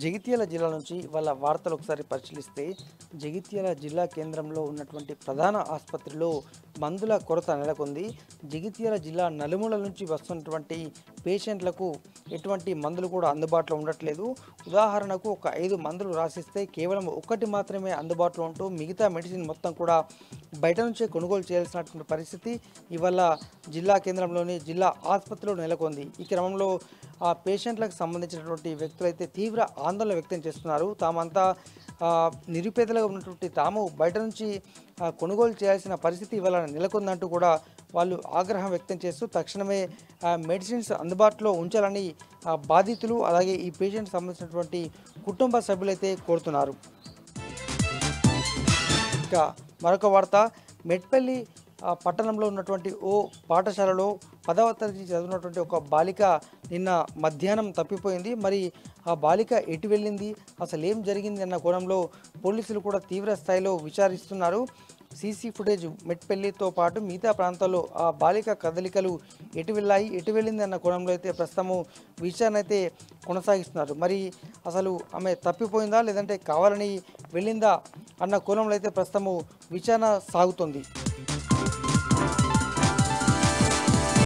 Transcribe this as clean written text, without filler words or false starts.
జగిత్యాల జిల్లా నుంచి వాళ్ళ వార్తలు ఒకసారి పరిశీలిస్తే జగిత్యాల జిల్లా కేంద్రంలో ఉన్నటువంటి ప్రధాన ఆసుపత్రిలో మందుల కొరత నెలకొంది. జగిత్యాల జిల్లా నలుమూలల నుంచి వస్తున్నటువంటి పేషెంట్లకు ఎటువంటి మందులు కూడా అందుబాటులో ఉండట్లేదు. ఉదాహరణకు ఒక 5 మందులు రాసిస్తే కేవలం ఒకటి మాత్రమే అందుబాటులో ఉంటూ మిగతా మెడిసిన్ మొత్తం కూడా బయట నుంచే కొనుగోలు చేయాల్సినటువంటి పరిస్థితి ఇవాళ జిల్లా కేంద్రంలోని జిల్లా ఆసుపత్రిలో నెలకొంది. ఈ క్రమంలో ఆ పేషెంట్లకు సంబంధించినటువంటి వ్యక్తులైతే తీవ్ర ఆందోళన వ్యక్తం చేస్తున్నారు. తామంతా నిరుపేదలుగా ఉన్నటువంటి తాము బయట నుంచి కొనుగోలు చేయాల్సిన పరిస్థితి ఇవాళ నెలకొందంటూ కూడా వాళ్ళు ఆగ్రహం వ్యక్తం చేస్తూ తక్షణమే మెడిసిన్స్ అందుబాటులో ఉంచాలని బాధితులు అలాగే ఈ పేషెంట్ సంబంధించినటువంటి కుటుంబ సభ్యులైతే కోరుతున్నారు. ఇక మరొక వార్త, మెట్పల్లి పట్టణంలో ఉన్నటువంటి ఓ పాఠశాలలో 10వ తరగతి చదువుతున్నటువంటి ఒక బాలిక నిన్న మధ్యాహ్నం తప్పిపోయింది. మరి ఆ బాలిక ఎటు వెళ్ళింది, అసలు ఏం జరిగింది అన్న కోణంలో పోలీసులు కూడా తీవ్ర స్థాయిలో విచారిస్తున్నారు. సీసీ ఫుటేజ్ మెట్పల్లితో పాటు మిగతా ప్రాంతాల్లో ఆ బాలిక కదలికలు ఎటు వెళ్ళింది అన్న కోణంలో అయితే ప్రస్తుతము విచారణ అయితే కొనసాగిస్తున్నారు. మరి అసలు ఆమె తప్పిపోయిందా లేదంటే కావాలని వెళ్ళిందా అన్న కోణంలో అయితే ప్రస్తుతము విచారణ సాగుతుంది.